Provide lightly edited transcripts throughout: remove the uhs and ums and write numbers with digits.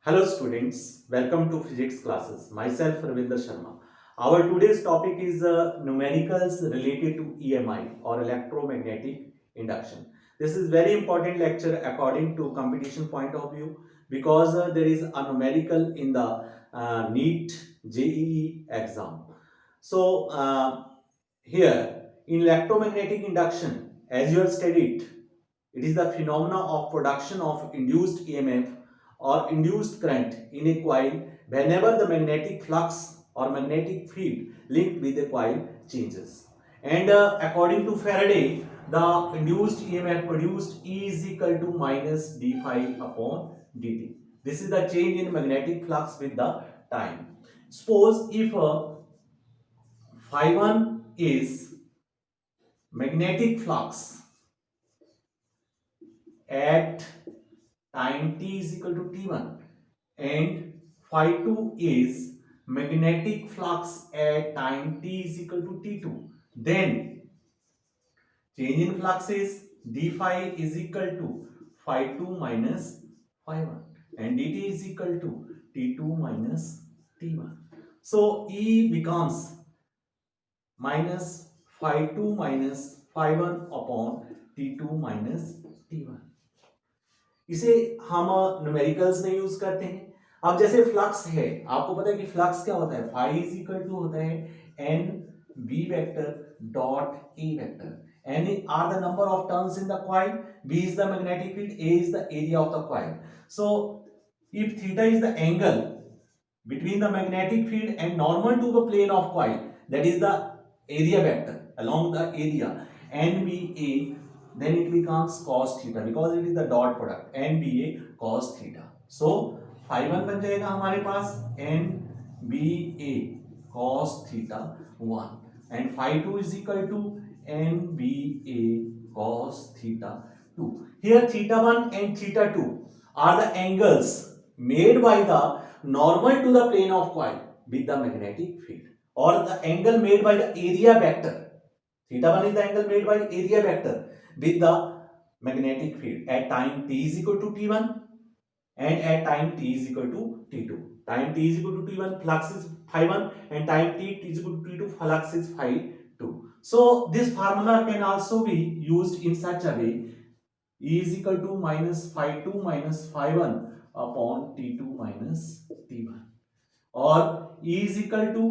Hello students, welcome to physics classes. Myself Ravinder Sharma. Our today's topic is numericals related to EMI or electromagnetic induction. This is very important lecture according to competition point of view because there is a numerical in the NEET JEE exam. So here in electromagnetic induction, as you have studied, it is the phenomena of production of induced EMF or induced current in a coil whenever the magnetic flux or magnetic field linked with the coil changes. And according to Faraday, the induced EMF produced E is equal to minus d phi upon dt. This is the change in magnetic flux with the time. Suppose if phi 1 is magnetic flux at time t is equal to t1 and phi 2 is magnetic flux at time t is equal to t2, then change in flux is d phi is equal to phi 2 minus phi 1 and dt is equal to t2 minus t1. So E becomes minus phi 2 minus phi 1 upon t2 minus t1. इसे हम numericals में use करते हैं. अब जैसे flux है, आपको पता है कि फ्लक्स क्या होता है, फाई इज इक्वल टू होता है N B vector dot A vector. N are the number of turns in the coil, B is the magnetic field, A is the area of the coil. So if theta is the angle between the magnetic field and normal to the plane of coil, that is the area vector along the area nba, then it becomes cos theta because it is the dot product nba cos theta. So phi 1 बन जाएगा हमारे पास nba cos theta 1 and phi 2 is equal to nba cos theta 2. Here theta 1 and theta 2 are the angles made by the normal to the plane of coil with the magnetic field, or the angle made by the area vector. Theta 1 is the angle made by area vector with the magnetic field at time t is equal to t1 and at time t is equal to t2. Time t is equal to t1 flux is phi 1 and time t is equal to t2 flux is phi 2. So this formula can also be used in such a way: E is equal to minus phi 2 minus phi 1 upon t2 minus t1, or E is equal to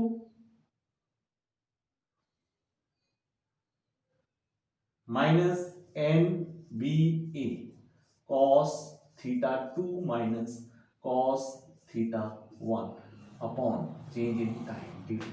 minus nba cos theta 2 minus cos theta 1 upon change in time dt.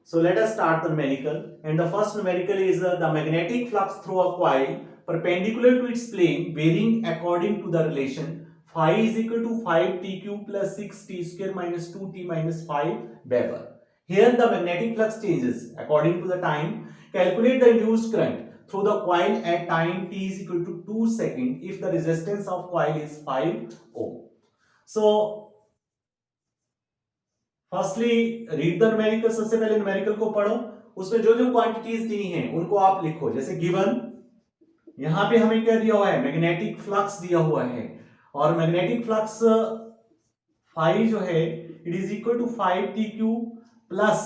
So let us start the numerical, and the first numerical is the magnetic flux through a coil perpendicular to its plane varying according to the relation phi is equal to 5 t cube plus 6 t square minus 2 t minus 5 Weber. Here the magnetic flux changes according to the time. Calculate the induced current through the coil at time t is equal to 2 seconds if the resistance of coil is 5 ohm. So firstly read the numerical. सबसे पहले numerical को पढ़ो, उसमें जो जो quantities दी हैं उनको आप लिखो. जैसे गिवन यहां पे हमें क्या दिया हुआ है, मैग्नेटिक फ्लक्स दिया हुआ है, और मैग्नेटिक फ्लक्स फाई जो है it is equal to 5t cube plus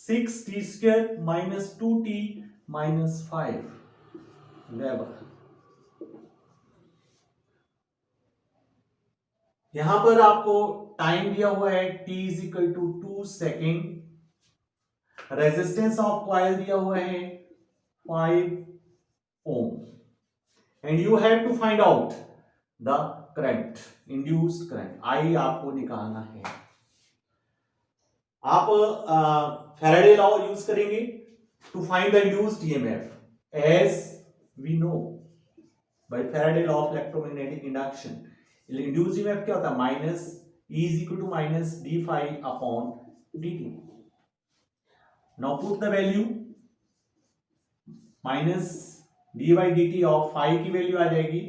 6t square minus 2t minus 5 weber. यहां पर आपको टाइम दिया हुआ है t is equal to 2 second. Resistance of coil दिया हुआ है 5 ohm and you have to find out the current, induced current I आपको निकालना है. आप फैराडे लॉ यूज करेंगे to find the induced EMF as we know by Faraday law of electromagnetic induction. Induced EMF क्या होता है, minus E is equal to minus d phi upon dt. Now put the value minus d by dt of phi की value आ जाएगी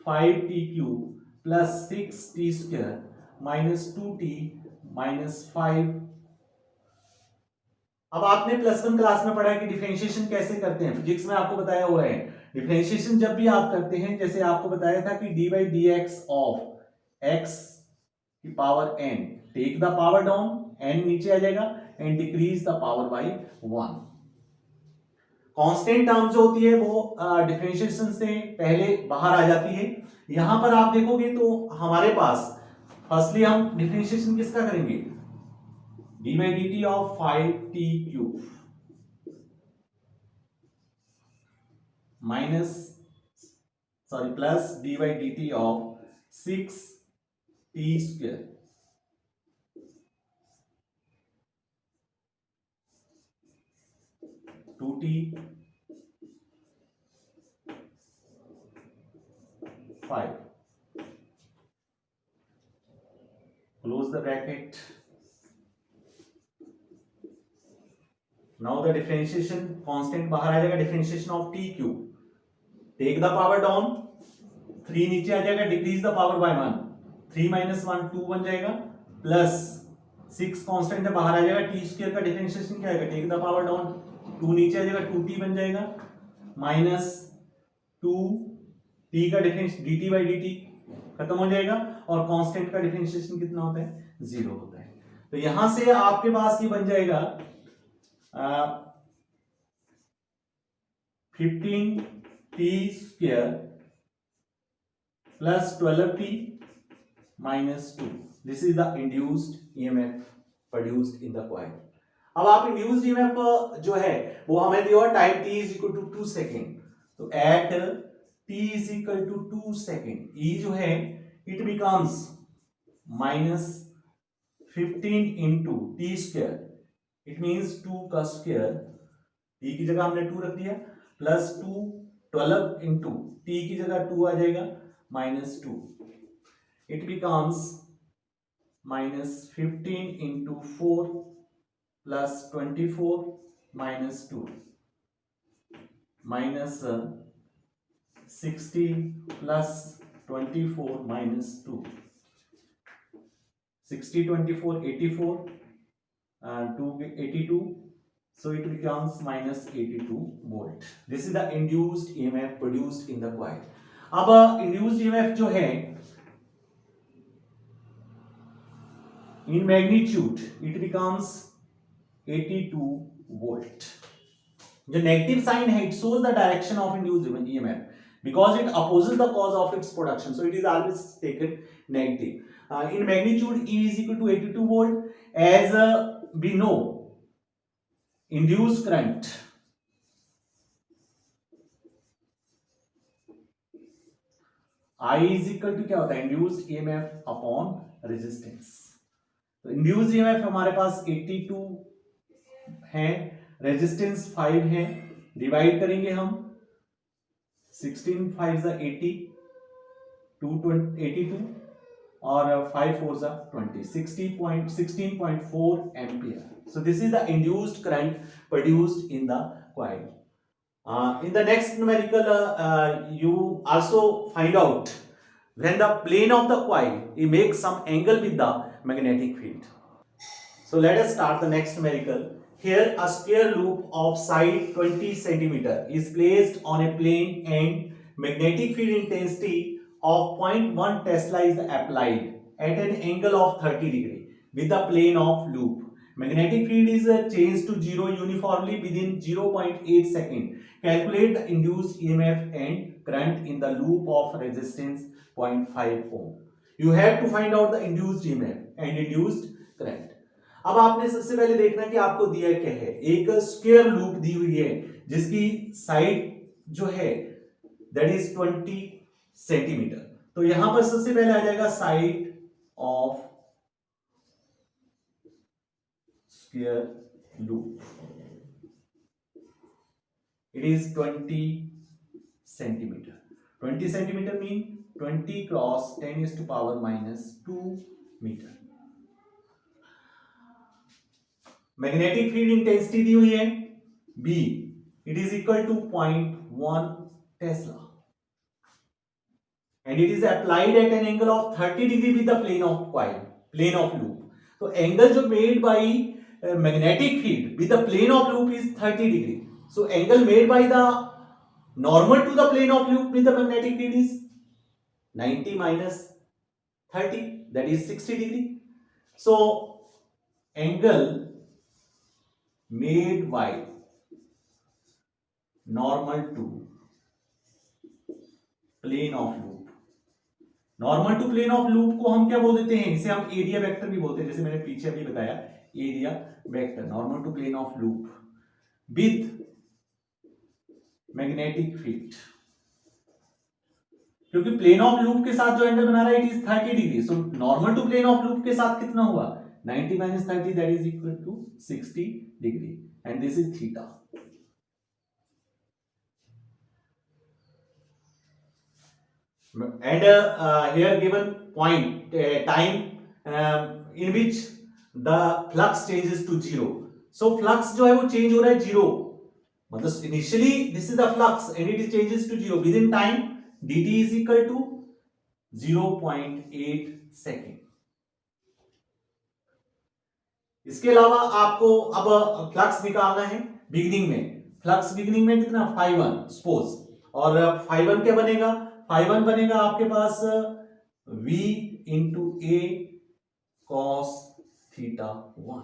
5t cube plus 6t square minus 2t minus 5. अब आपने plus 1 class में पढ़ा है कि differentiation कैसे करते हैं, फिजिक्स में आपको बताया हुआ है. डिफरेंशिएशन जब भी आप करते हैं, जैसे आपको बताया था कि dy dx ऑफ x की power n, take the power down, n नीचे आ जाएगा, and decrease the power by 1। Constant term जो होती है वो डिफरेंशिएशन से पहले बाहर आ जाती है। यहां पर आप देखोगे तो हमारे पास फर्स्टली हम डिफरेंशिएशन किसका करेंगे, d by d t of 5t cube minus plus d by d t of 6t square, two t 5, close the bracket. Now the differentiation constant बाहर आ जाएगा, differentiation of t cube, take the power down, 3 नीचे आ जाएगा, decrease the power by 1, 3 minus 1 2 बन जाएगा, plus 6 constant है बाहर आ जाएगा, t स्क्वायर का डिफरेंशिएशन क्या आएगा, टेक द पावर डाउन, 2 नीचे आ जाएगा, 2t बन जाएगा, माइनस 2 t का डिफरेंस dt बाई dt खत्म हो जाएगा, और कांस्टेंट का डिफरेंशिएशन कितना होता है, 0 होता है। तो यहां से आपके पास ये बन जाएगा 15t square plus 12t minus 2, this is the induced EMF produced in the coil. अब आप इंड्यूस्ड ईएमएफ जो है वो हमें दिया time t is equal to 2 second, तो at t is equal to 2 second, e जो है it becomes minus 15 into t square, it means 2 का स्क्वायर, t की जगह हमने 2 रख दिया, प्लस 2 12 इंटू t की जगह 2 आ जाएगा, minus 2, it becomes minus 15 into 4 plus 24 minus 2 minus 16 plus 24 minus 2, 60 24 84 2 82, so it becomes minus 82 volt. This is the induced EMF produced in the coil. अब induced EMF जो है in magnitude it becomes 82 volt. जो negative sign है it shows the direction of induced EMF because it opposes the cause of its production, so it is always taken negative. In magnitude E is equal to 82 volt, as we know induced current I is equal to क्या होता है, induced EMF upon resistance। तो induced EMF हमारे पास 82 है, resistance 5 है, divide करेंगे हम 16 5 80, 82 और 5 4 20, 16.4 ampere. So this is the induced current produced in the coil. In the next numerical you also find out when the plane of the coil it makes some angle with the magnetic field. So let us start the next numerical. Here a square loop of side 20 cm is placed on a plane and magnetic field intensity of 0.1 Tesla is applied at an angle of 30 degree with the plane of loop. Magnetic field is changed to 0 uniformly within 0.8 seconds. Calculate the induced EMF and current in the loop of resistance 0.5 ohm. You have to find out the induced EMF and induced current. अब आपने सबसे पहले देखना कि आपको दिया क्या है, एक स्क्वायर लूप दी हुई है जिसकी साइड जो है दैट इज 20 सेंटीमीटर। तो यहां पर सबसे पहले आ जाएगा side of square loop, it is 20 centimetre. 20 centimetre mean 20 cross 10⁻⁻2 metre. Magnetic field intensity दी हुई है B, it is equal to 0.1 tesla and it is applied at an angle of 30 degree with the plane of coil, plane of loop. तो angle जो made by magnetic field with the plane of loop is 30 degree, so angle made by the normal to the plane of loop with the magnetic field is 90 minus 30, that is 60 degree. So angle made by normal to plane of loop, normal to plane of loop को हम क्या बोल देते हैं, इसे हम area vector भी बोलते हैं, जैसे मैंने पीछे अभी बताया area vector, normal to plane of loop with magnetic field, क्योंकि प्लेन ऑफ लूप के साथ जो एंगल बना रहा है it is 30 degree, so normal to plane of loop के साथ कितना हुआ 90 minus 30, that is equal to 60 degree, and this is theta. And here given point time in which the flux changes to zero. So flux जो है वो change हो रहा है zero, मतलब initially this is the flux and it changes to zero within time dt is equal to 0.8 second. इसके अलावा आपको अब फ्लक्स निकालना है बिगिनिंग में, फ्लक्स बिगिनिंग में कितना phi 1 सपोज, और phi 1 क्या बनेगा, phi 1 बनेगा आपके पास v इंटू ए कॉस थीटा 1.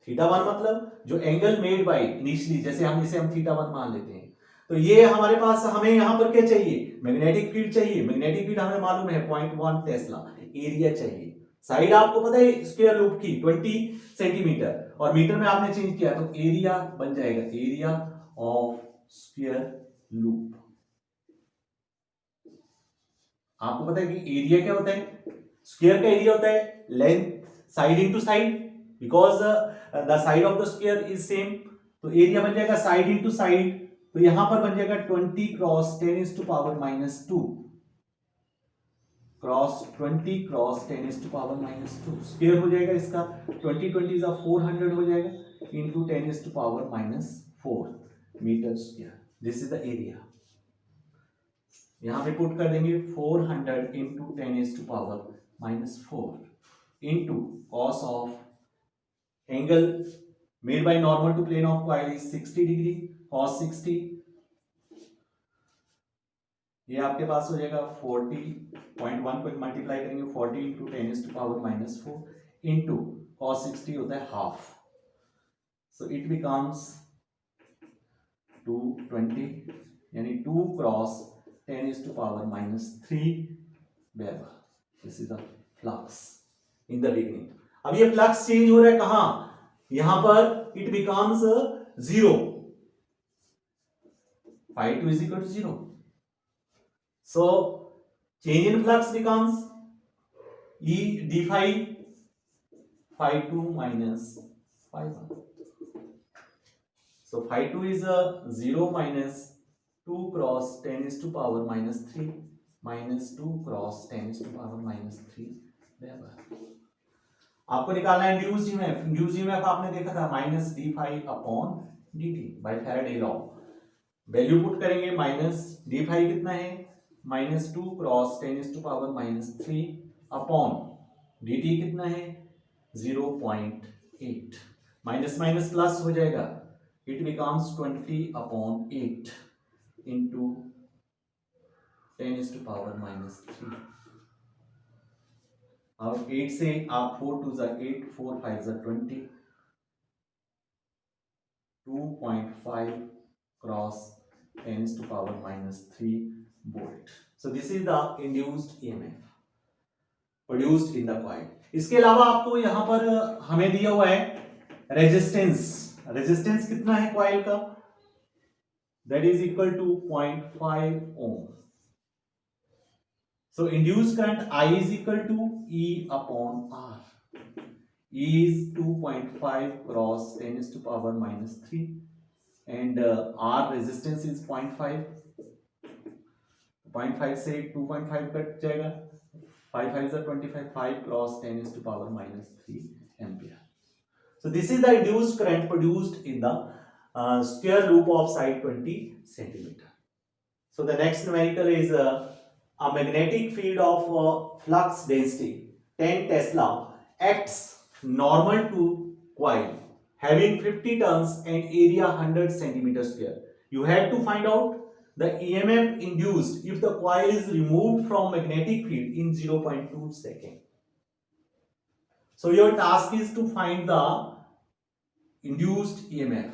थीटा 1 मतलब जो एंगल मेड बाय इनिशियली, जैसे हम इसे हम थीटा 1 मान लेते हैं, तो ये हमारे पास, हमें यहां पर क्या चाहिए, मैग्नेटिक फील्ड चाहिए. मैग्नेटिक फील्ड हमें मालूम है 0.1 टेस्ला. एरिया चाहिए, साइड आपको पता है स्क्वायर लूप की 20 सेंटीमीटर, और मीटर में आपने चेंज किया तो एरिया बन जाएगा एरिया ऑफ स्क्वायर लूप. आपको पता है कि एरिया क्या होता है, स्क्वायर का एरिया होता है length side into side, because the side of the square is same, तो एरिया बन जाएगा साइड इनटू साइड, तो यहां पर बन जाएगा 20 cross 10 is to power minus 2 cross 20 cross 10 is to power minus 2, square हो जाएगा इसका 20 इज 400 हो जाएगा into 10 is to power minus 4 metre square. This is the area. यहां पे पुट कर देंगे 400 into 10 is to power minus 4 into cos of angle made by normal to plane of coil is 60 degree, cos 60, ये आपके पास हो जाएगा 40.1 को multiply करेंगे 40 into 10 is to power minus 4 into cos 60 होता है हाफ, सो इट बिकम्स 220, यानी 2 cross 10 is to power minus 3 Weber. This is the flux in the beginning. अब ये फ्लक्स चेंज हो रहा है कहां, यहां पर it becomes 0, phi 2 is equal to 0. So change in flux becomes E d phi, phi 2 minus phi 1. So phi 2 is 0 minus 2 cross 10 is to power minus 3 minus 2 cross 10 is to power minus 3 Weber. आपको निकालना है induced EMF. Induced EMF आपने देखा था minus d phi upon d t by Faraday law. Value put करेंगे, minus d phi कितना है minus 2 cross 10 is to power minus 3 upon d t कितना है 0.8, माइनस माइनस प्लस हो जाएगा, it becomes 20 upon 8 into 10 is to power minus 3. अब 8 से आप 4 2 जा 8, 4 5 जा 20, 2.5 cross 10 is to power minus 3 volt. So this is the induced EMF produced in the coil. इसके अलावा आपको यहां पर हमें दिया हुआ है रेजिस्टेंस. रेजिस्टेंस कितना है कॉइल का, that is equal to 0.5 ohm. So induced current I is equal to E upon R. E is 2.5 cross 10 is to power minus 3 and R resistance is 0.5. 0.5 से 2.5 कट जाएगा, 5 5 is 25, 5 cross 10 is to power minus 3 ampere. So this is the induced current produced in the square loop of side 20 centimeter. So the next numerical is a magnetic field of flux density 10 Tesla acts normal to coil having 50 turns and area 100 centimeter square. You have to find out the EMF induced if the coil is removed from magnetic field in 0.2 second. So your task is to find the induced EMF.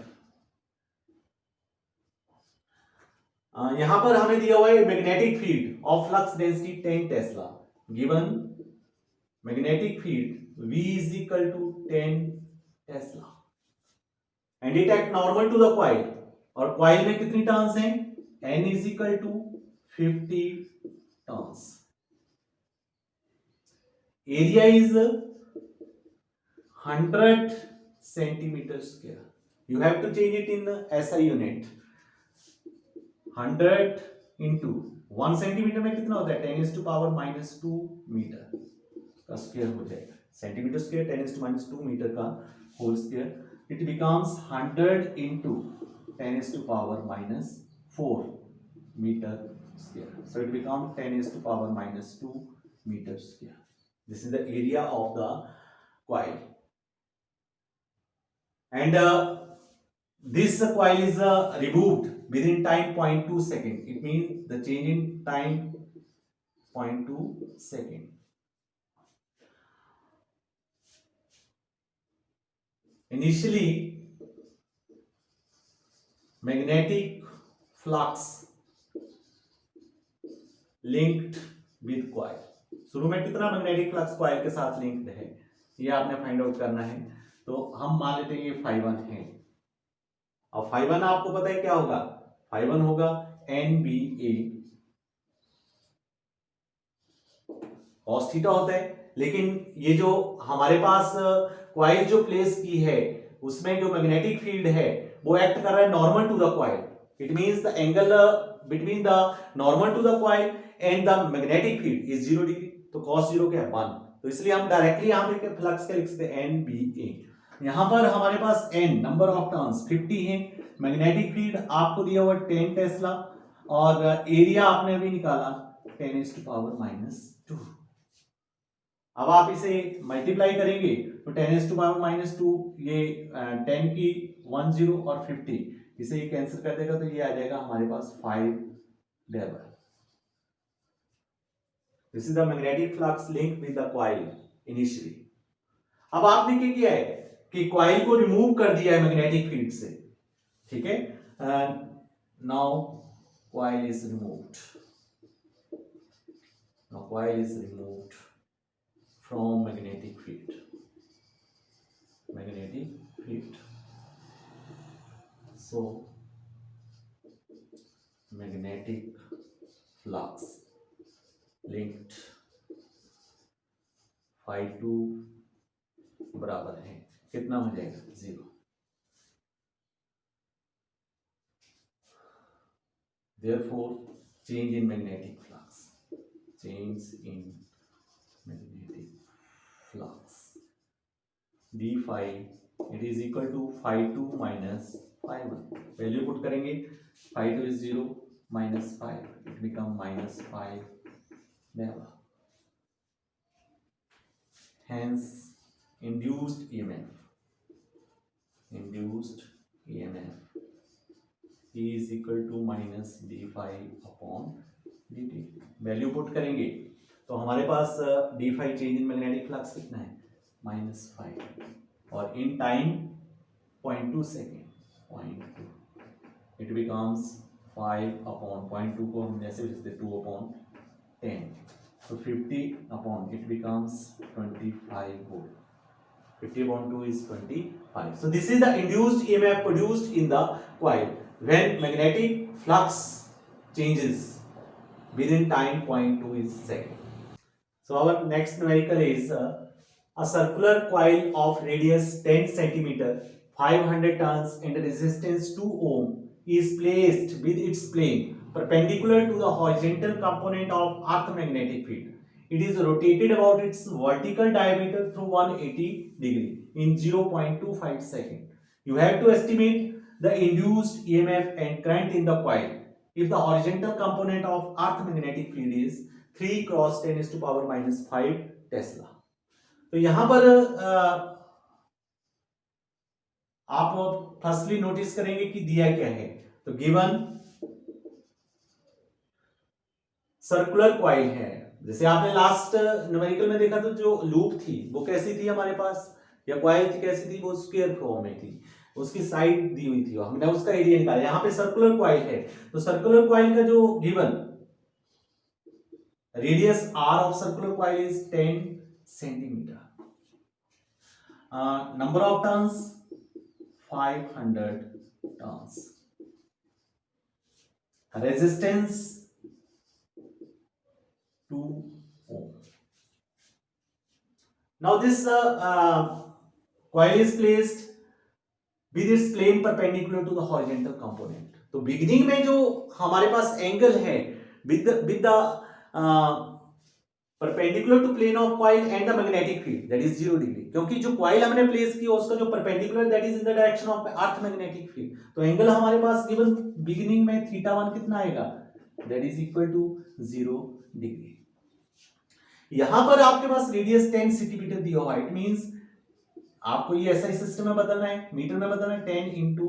यहां पर हमें दिया हुआ है magnetic field of flux density 10 tesla, given magnetic field V is equal to 10 tesla and it act normal to the coil, और coil में कितनी turns हैं? N is equal to 50 turns. Area is 100 centimeter square. You have to change it in the SI unit. 100 into 1 centimetre में कितना होता है? 10 is to power minus 2 metre का square हो जाएगा. Centimetre square 10 is to minus 2 metre का whole square. It becomes 100 into 10 is to power minus 4 meter square. So it becomes 10 is to power minus 2 meter square. This is the area of the coil. And this coil is removed within time 0.2 second. It means the change in time 0.2 second. Initially, magnetic flux linked with coil. शुरू में कितना magnetic flux coil के साथ linked है ये आपने find out करना है. तो हम मान लेते हैं ये φ1 है. अब φ1 आपको पता है क्या होगा? φ1 होगा NBA cos थीटा होता है. लेकिन ये जो हमारे पास कॉइल जो प्लेस की है उसमें जो मैग्नेटिक फील्ड है वो एक्ट कर रहा है normal to the coil. It means the angle between the normal to the coil and the magnetic field is 0 degree. तो cos 0 क्या है? 1. तो इसलिए हम डायरेक्टली यहां पे फ्लक्स क्या लिख सकते हैं? NBA. यहां पर हमारे पास n नंबर ऑफ टर्न्स 50 है. मैग्नेटिक फील्ड आपको दिया हुआ 10 टेस्ला और एरिया आपने अभी निकाला 10 is to power minus 2. अब आप इसे मल्टीप्लाई करेंगे तो 10 is to power minus 2 ये 10 की 10 और 50 इसे कैंसिल कर देगा तो ये आ जाएगा हमारे पास 5 weber. This is the magnetic flux link with the coil initially. अब आपने क्या किया है कि कॉइल को रिमूव कर दिया है मैग्नेटिक फील्ड से. ठीक है. Now coil is removed. Now coil is removed from magnetic field. magnetic field. So magnetic flux linked phi2 बराबर है कितना हो जाएगा? 0. Therefore change in magnetic flux. Change in magnetic flux d phi it is equal to phi2 minus phi1. Value put करेंगे. phi2 is 0 minus 5 it become minus 5 weber. Hence induced EMF is equal to minus d phi upon dt. Value put करेंगे तो हमारे पास d phi change in magnetic flux कितना है? -5 और in time 0.2 second 0.2 it becomes 5 upon 0.2 को हम जैसे लिखते 2 अपॉन 10 तो 50 upon it becomes 25 volt. 50 upon 2 is 25. So this is the induced EMF produced in the coil when magnetic flux changes within time 0.2 second. So our next numerical is a circular coil of radius 10 centimeter, 500 turns and resistance 2 ohm is placed with its plane perpendicular to the horizontal component of earth magnetic field. It is rotated about its vertical diameter through 180 degree in 0.25 second. You have to estimate the induced EMF and current in the coil if the horizontal component of earth magnetic field is 3 cross 10 is to power minus 5 Tesla. तो यहां पर आप firstly notice करेंगे कि दिया क्या है. तो गिवन सर्कुलर कॉइल है, जैसे आपने लास्ट न्यूमेरिकल में देखा तो जो लूप थी वो कैसी थी हमारे पास, या कॉइल थी कैसी थी, वो स्क्वायर फॉर्म में थी, उसकी साइड दी हुई थी, हमने उसका एरिया निकाला। यहाँ पे सर्कुलर कॉइल है, तो सर्कुलर कॉइल का जो given radius r of circular coil is 10 centimeter. Number of turns 500 turns. Resistance 2 ohm. Now this coil is placed with its plane perpendicular to the horizontal component. तो beginning में जो हमारे पास angle है with the perpendicular to plane of coil and the magnetic field that is 0 degree, क्योंकि जो coil हमने place की उसका जो perpendicular that is in the direction of Earth magnetic field, तो एंगल हमारे पास गिवन बिगिनिंग में θ1 कितना आएगा, that is equal to 0 degree. यहां पर आपके पास रेडियस 10 सेंटीमीटर दिया हुआ है, इट मींस आपको ये ऐसा ही सिस्टम में बदलना है, मीटर में बदलना है। 10 इंटू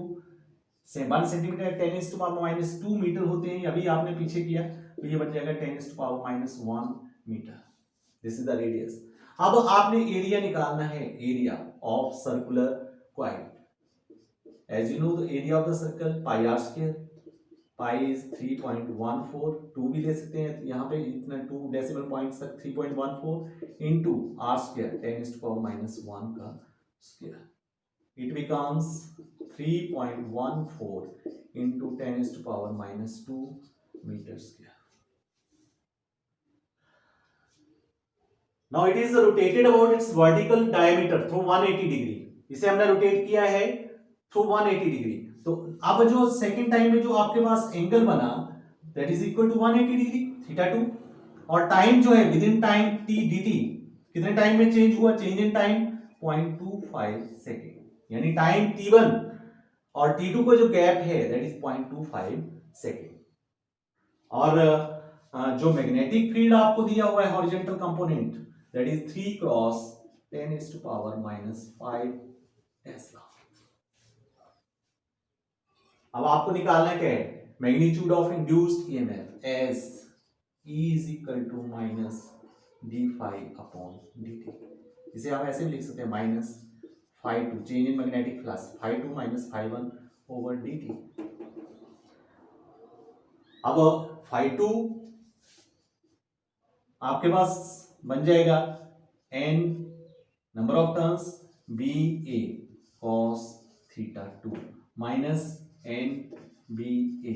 1 सेंटीमीटर 10⁻²2 मीटर होते हैं, अभी आपने पीछे किया तो ये बन जाएगा 10⁻⁻1 metre. This is the radius. अब आपने एरिया निकालना है, area of circular coil. As you know the area of the circle pi r square, pi is 3.14, 2 भी ले सकते हैं यहाँ पे, इतना 2 डेसिमल पॉइंट्स तक 3.14 इंटू आर स्क्वायर 10⁻⁻1 का स्क्वायर, it becomes 3.14 into 10⁻⁻2 metre square. Now it is rotated about its vertical diameter through 180 degree, इसे हमने रोटेट किया है थ्रू 180 डिग्री। तो अब जो सेकंड टाइम में जो आपके पास एंगल बना that is equal to 180 degree θ2, और टाइम जो है within time t dt कितने टाइम में चेंज हुआ, चेंज इन टाइम 0.25 सेकेंड, यानी टाइम t1 और t2 का जो गैप है दैट इज 0.25 सेकेंड। और जो मैग्नेटिक फील्ड आपको दिया हुआ है horizontal component that is 3 cross 10⁻⁻5 tesla. अब आपको निकालना क्या है, magnitude of induced EMF as E is equal to minus d phi upon dt। इसे हम ऐसे भी लिख सकते हैं minus phi2 change in magnetic flux, phi2 minus phi1 over dt। अब phi2 आपके पास बन जाएगा n number of turns B A cos θ2 minus n B A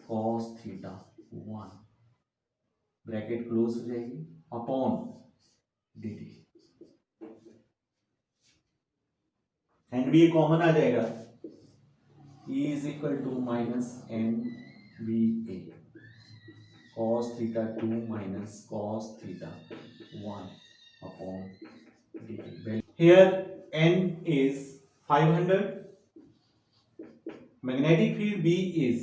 cos θ1, bracket close हो जाएगी, upon dt, n B A common आ जाएगा, E is equal to minus n B A cos θ2 minus cos θ1 upon dt. Here n is 500, magnetic field B is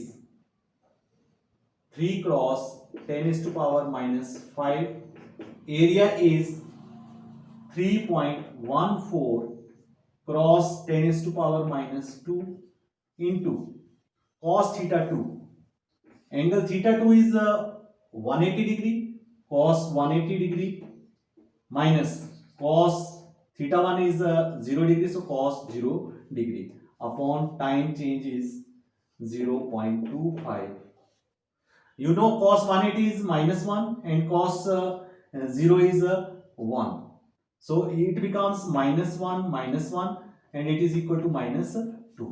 3 cross 10⁻⁻5, area is 3.14 cross 10⁻⁻2 into cos θ2, angle θ2 is 180 degree, cos 180 degree minus cos θ1 is 0 degree, so cos 0 degree upon time change is 0.25। you know cos 180 is -1 and cos 0 is 1, so it becomes -1 and it is equal to -2।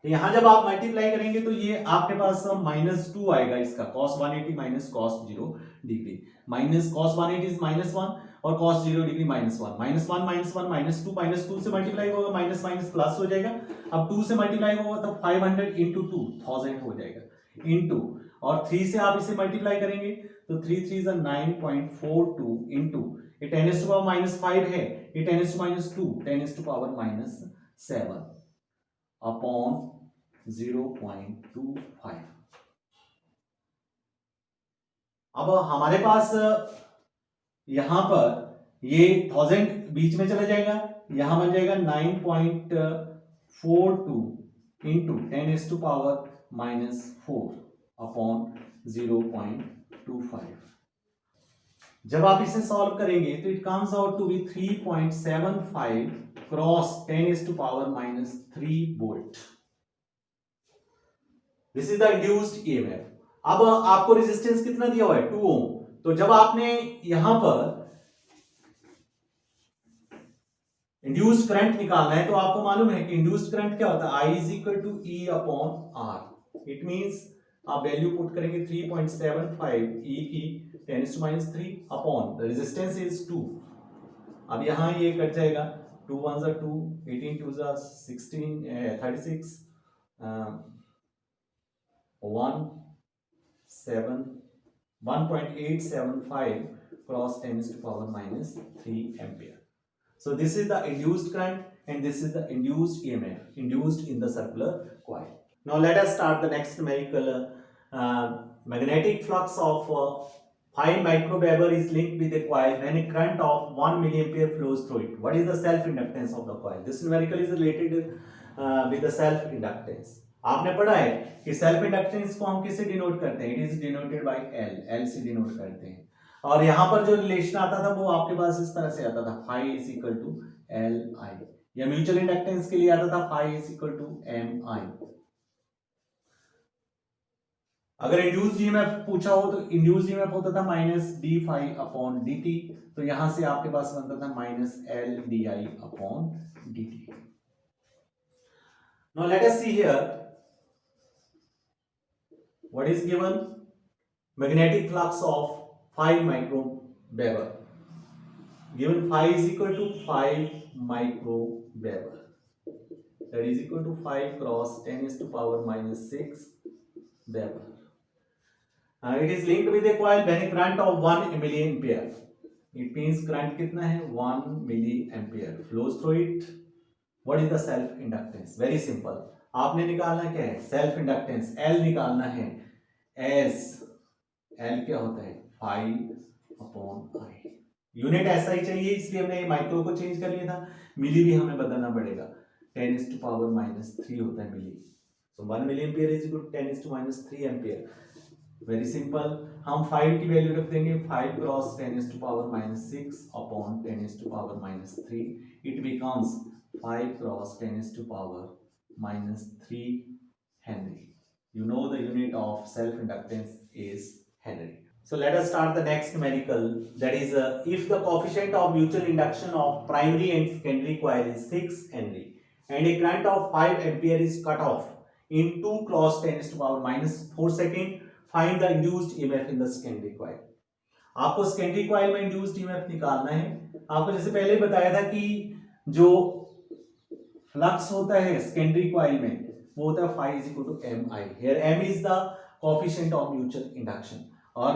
तो यहां जब आप multiply करेंगे तो ये आपके पास -2 आएगा, इसका cos 180 minus cos 0 degree, minus cos 180 is -1 और cos 0 डिग्री -1, -2 से मल्टीप्लाई होगा, माइनस माइनस प्लस हो जाएगा। अब 2 से मल्टीप्लाई होगा तो 500 इंटू 2 1000 हो जाएगा, इंटू और 3 से आप इसे मल्टीप्लाई करेंगे तो 3 3 is 9.42 इंटू ये 10⁻⁻5 है, ये 10⁻2 10⁻⁻7 अपॉन 0.25। अब हमारे पास यहां पर ये 1000 बीच में चला जाएगा, यहां बन जाएगा 9.42 इंटू 10⁻⁻4 अपॉन 0.25। 0.25। जब आप इसे सॉल्व करेंगे तो it comes out to be 3.75 cross 10⁻³ volt. This is the induced EMF. अब आपको रेजिस्टेंस कितना दिया हुआ है 2 ओम। तो जब आपने यहां पर इंड्यूस्ड करंट निकालना है तो आपको मालूम है कि इंड्यूस्ड करंट क्या होता है I is equal to E upon R। It means आप वैल्यू पुट करेंगे 3.75 E की 10⁻³ अपॉन रेजिस्टेंस इज 2। अब यहां ये कट जाएगा 2 1 जा 2 18 2 जा 16 36 1.875 cross 10⁻³ ampere. So this is the induced current and this is the induced EMF induced in the circular coil. Now let us start the next numerical. Magnetic flux of 5 microweber is linked with a coil when a current of 1 milliampere flows through it. What is the self inductance of the coil? This numerical is related with the self inductance. आपने पढ़ा है कि self inductance को हम किससे denote करते हैं? It is denoted by L से डिनोट करते हैं। और यहां पर जो रिलेशन आता था वो आपके पास इस तरह से आता था phi is equal to L I, या म्यूचुअल इंडक्टेंस के लिए आता था phi is equal to M I. अगर इंड्यूस्ड ईएमएफ पूछा हो तो इंड्यूस्ड ईएमएफ होता था minus d phi upon d t, तो यहां से आपके पास बनता था minus L d I upon d t. Now let us see here what is given magnetic flux of 5 microweber, given phi is equal to 5 microweber, that is equal to 5 cross 10⁻⁻6 weber. It is linked with a coil when a current of 1 milliampere, it means current कितना है 1 milliampere flows through it. What is the self inductance? Very simple, आपने निकालना क्या है self inductance, L निकालना है S, L क्या होता है 5 अपॉन आई। यूनिट ऐसा ही चाहिए इसलिए हमने माइक्रो को चेंज कर लिया था, मिली भी हमें बदलना पड़ेगा, 10⁻⁻³ होता है milli. So 1 milli ampere is equal to 10⁻³ ampere. Very simple, हम 5 की वैल्यू रख देंगे 5 cross 10⁻⁻6 upon 10⁻⁻3, it becomes 5 cross 10⁻⁻3 henry. You know the unit of self-inductance is Henry. So let us start the next numerical, that is if the coefficient of mutual induction of primary and secondary coil is 6 Henry and a current of 5 ampere is cut off in 2 cross 10⁻⁻4 second, find the induced EMF in the secondary coil. आपको secondary coil में induced EMF निकालना है। आपको जैसे पहले बताया था कि जो फ्लक्स होता है secondary coil में वो होता है phi is equal to mi, here m is the coefficient of mutual induction, और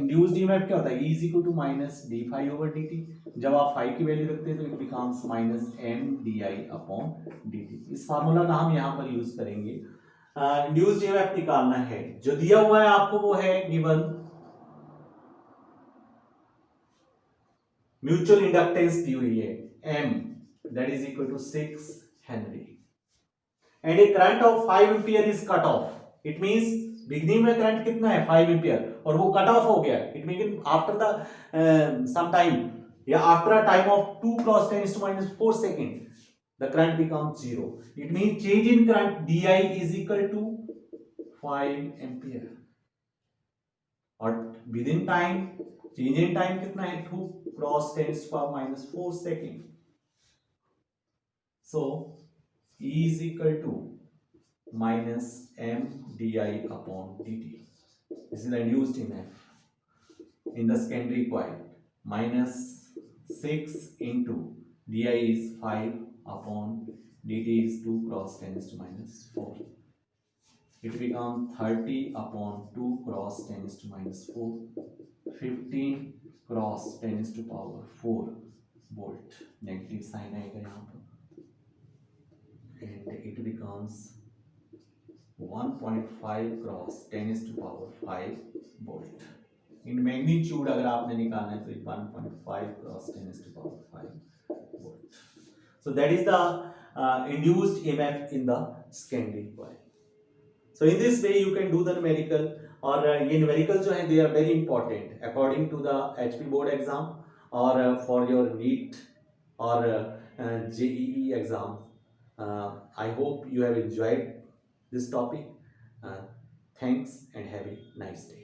induced EMF क्या होता है E is equal to minus d phi over dt। जब आप phi की वैल्यू रखते हैं तो it becomes minus m di upon dt। इस फार्मूला का हम यहाँ पर यूज करेंगे। induced EMF निकालना है, जो दिया हुआ है आपको वो है गिवन म्यूचुअल इंडक्टेंस दी हुई है m, that is equal to 6 Henry and a current of 5 ampere is cut off, it means beginning में करंट कितना है 5 एम्पियर और वो कट ऑफ हो गया, it mean after the some time या after a time of 2 cross 10⁻⁴ second the current becomes 0, it mean change in current di is equal to 5 ampere और within time change in time कितना है 2 cross 10⁻⁴ second. So E is equal to minus m di upon dt. This is the induced EMF in the secondary coil. Minus 6 into di is 5 upon dt is 2 cross 10⁻⁴. It becomes 30 upon 2 cross 10⁻⁴, 15 cross 10⁻⁴ volt. Negative sign आएगा यहाँ पर and it becomes 1.5 cross 10⁻⁵ volt. In magnitude अगर आपने निकालना है तो 1.5 cross 10⁻⁵ volt. So that is the induced EMF in the secondary coil. So in this way you can do the numerical और ये न्यूमेरिकल जो है they are very important according to the HP board exam और for your NEET और JEE exam. I hope you have enjoyed this topic. Thanks and have a nice day.